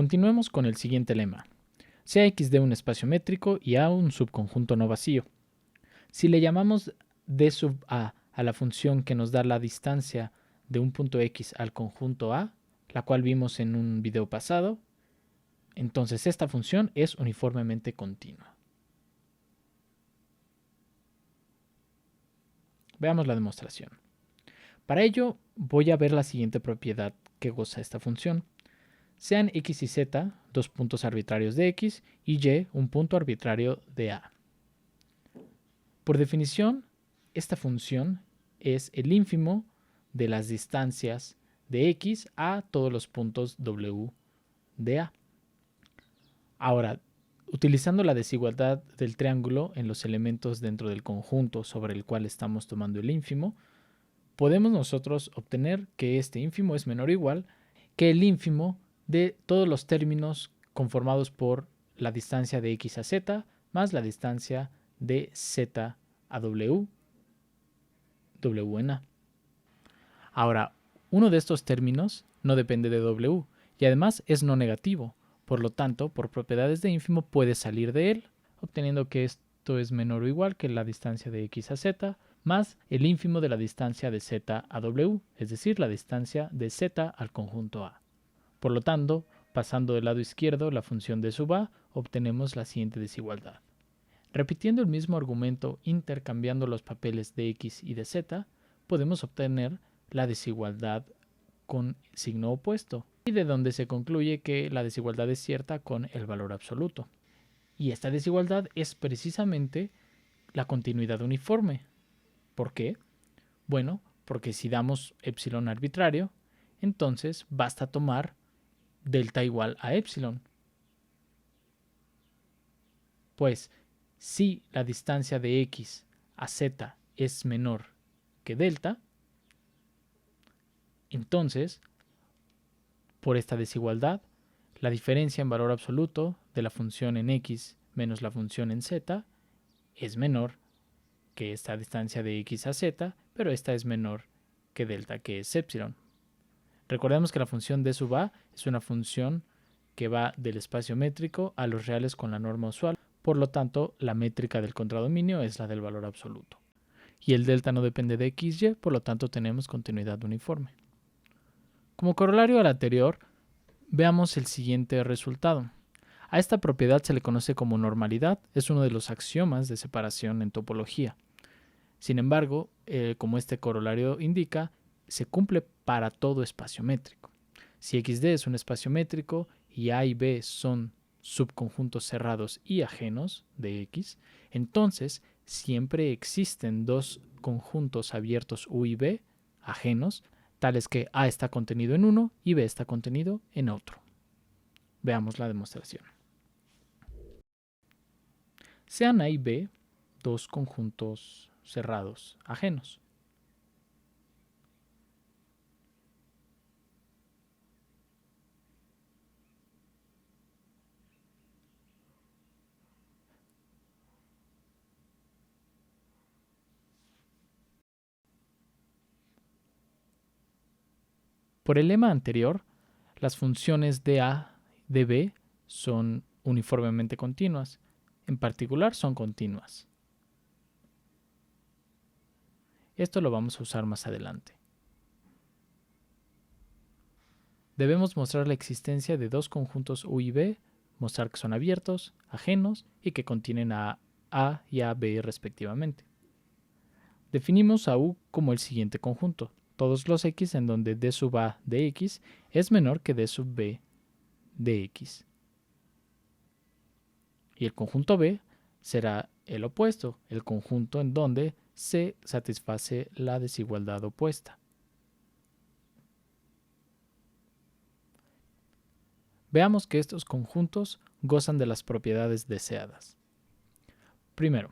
Continuemos con el siguiente lema. Sea XD un espacio métrico y A un subconjunto no vacío. Si le llamamos D sub A a la función que nos da la distancia de un punto X al conjunto A, la cual vimos en un video pasado, entonces esta función es uniformemente continua. Veamos la demostración. Para ello voy a ver la siguiente propiedad que goza esta función. Sean x y z dos puntos arbitrarios de x y y un punto arbitrario de A. Por definición, esta función es el ínfimo de las distancias de x a todos los puntos w de A. Ahora, utilizando la desigualdad del triángulo en los elementos dentro del conjunto sobre el cual estamos tomando el ínfimo, podemos nosotros obtener que este ínfimo es menor o igual que el ínfimo de todos los términos conformados por la distancia de x a z más la distancia de z a w en A. Ahora, uno de estos términos no depende de w y además es no negativo. Por lo tanto, por propiedades de ínfimo puede salir de él, obteniendo que esto es menor o igual que la distancia de x a z más el ínfimo de la distancia de z a w, es decir, la distancia de z al conjunto A. Por lo tanto, pasando del lado izquierdo la función de sub A, obtenemos la siguiente desigualdad. Repitiendo el mismo argumento intercambiando los papeles de x y de z, podemos obtener la desigualdad con signo opuesto, y de donde se concluye que la desigualdad es cierta con el valor absoluto. Y esta desigualdad es precisamente la continuidad uniforme. ¿Por qué? Bueno, porque si damos epsilon arbitrario, entonces basta tomar delta igual a epsilon. Pues si la distancia de x a z es menor que delta, entonces, por esta desigualdad, la diferencia en valor absoluto de la función en x menos la función en z es menor que esta distancia de x a z, pero esta es menor que delta, que es epsilon. Recordemos que la función d sub a es una función que va del espacio métrico a los reales con la norma usual. Por lo tanto, la métrica del contradominio es la del valor absoluto. Y el delta no depende de xy, por lo tanto tenemos continuidad uniforme. Como corolario al anterior, veamos el siguiente resultado. A esta propiedad se le conoce como normalidad, es uno de los axiomas de separación en topología. Sin embargo, como este corolario indica, se cumple para todo espacio métrico. Si XD es un espacio métrico y A y B son subconjuntos cerrados y ajenos de X, entonces siempre existen dos conjuntos abiertos U y B ajenos, tales que A está contenido en uno y B está contenido en otro. Veamos la demostración. Sean A y B dos conjuntos cerrados ajenos. Por el lema anterior, las funciones de A y de B son uniformemente continuas. En particular, son continuas. Esto lo vamos a usar más adelante. Debemos mostrar la existencia de dos conjuntos U y B, mostrar que son abiertos, ajenos y que contienen a A y a B respectivamente. Definimos a U como el siguiente conjunto, todos los X en donde D sub A de X es menor que D sub B de X. Y el conjunto B será el opuesto, el conjunto en donde se satisface la desigualdad opuesta. Veamos que estos conjuntos gozan de las propiedades deseadas. Primero,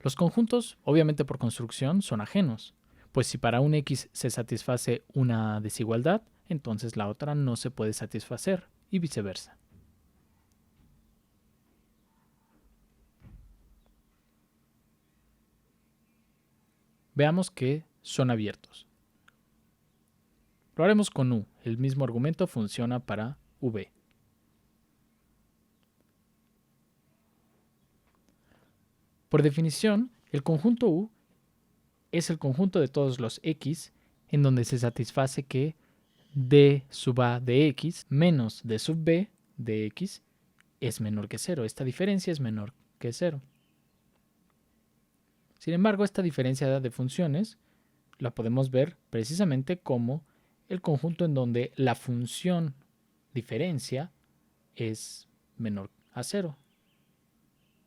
los conjuntos, obviamente por construcción, son ajenos, pues si para un X se satisface una desigualdad, entonces la otra no se puede satisfacer, y viceversa. Veamos que son abiertos. Lo haremos con U. El mismo argumento funciona para V. Por definición, el conjunto U es el conjunto de todos los X en donde se satisface que D sub A de X menos D sub B de X es menor que 0. Esta diferencia es menor que 0. Sin embargo, esta diferencia de funciones la podemos ver precisamente como el conjunto en donde la función diferencia es menor a 0.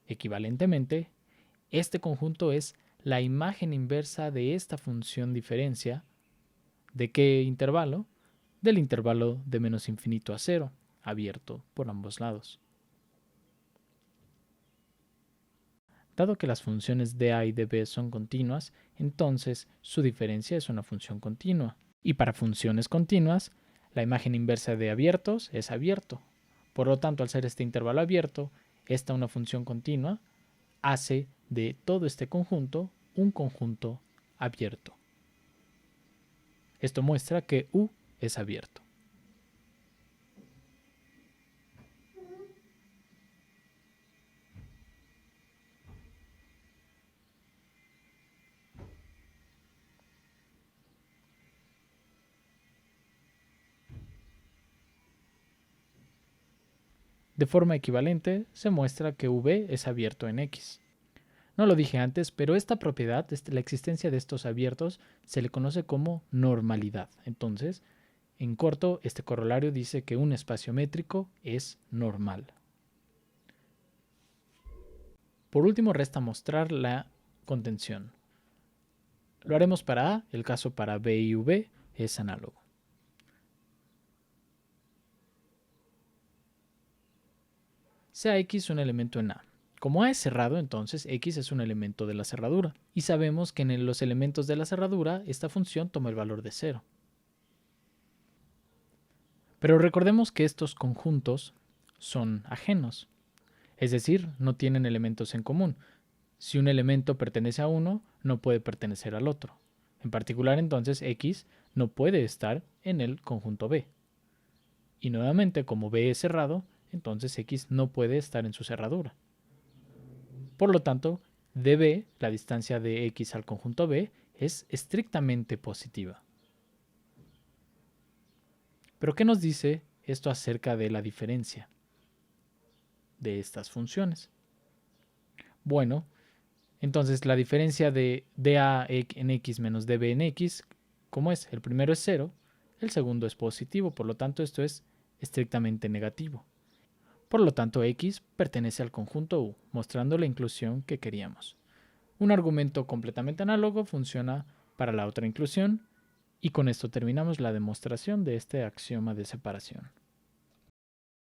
Equivalentemente, este conjunto es la imagen inversa de esta función diferencia. ¿De qué intervalo? Del intervalo de menos infinito a 0, abierto por ambos lados. Dado que las funciones de A y de B son continuas, entonces su diferencia es una función continua. Y para funciones continuas, la imagen inversa de abiertos es abierto. Por lo tanto, al ser este intervalo abierto, esta una función continua hace de todo este conjunto un conjunto abierto. Esto muestra que U es abierto. De forma equivalente, se muestra que V es abierto en X. No lo dije antes, pero esta propiedad, la existencia de estos abiertos, se le conoce como normalidad. Entonces, en corto, este corolario dice que un espacio métrico es normal. Por último, resta mostrar la contención. Lo haremos para A, el caso para B y V es análogo. Sea X un elemento en A. Como A es cerrado, entonces X es un elemento de la cerradura. Y sabemos que en los elementos de la cerradura esta función toma el valor de 0. Pero recordemos que estos conjuntos son ajenos. Es decir, no tienen elementos en común. Si un elemento pertenece a uno, no puede pertenecer al otro. En particular, entonces, X no puede estar en el conjunto B. Y nuevamente, como B es cerrado, entonces X no puede estar en su cerradura. Por lo tanto, dB, la distancia de X al conjunto B, es estrictamente positiva. ¿Pero qué nos dice esto acerca de la diferencia de estas funciones? Bueno, entonces la diferencia de dA en X menos dB en X, ¿cómo es? El primero es 0, el segundo es positivo, por lo tanto esto es estrictamente negativo. Por lo tanto, X pertenece al conjunto U, mostrando la inclusión que queríamos. Un argumento completamente análogo funciona para la otra inclusión, y con esto terminamos la demostración de este axioma de separación.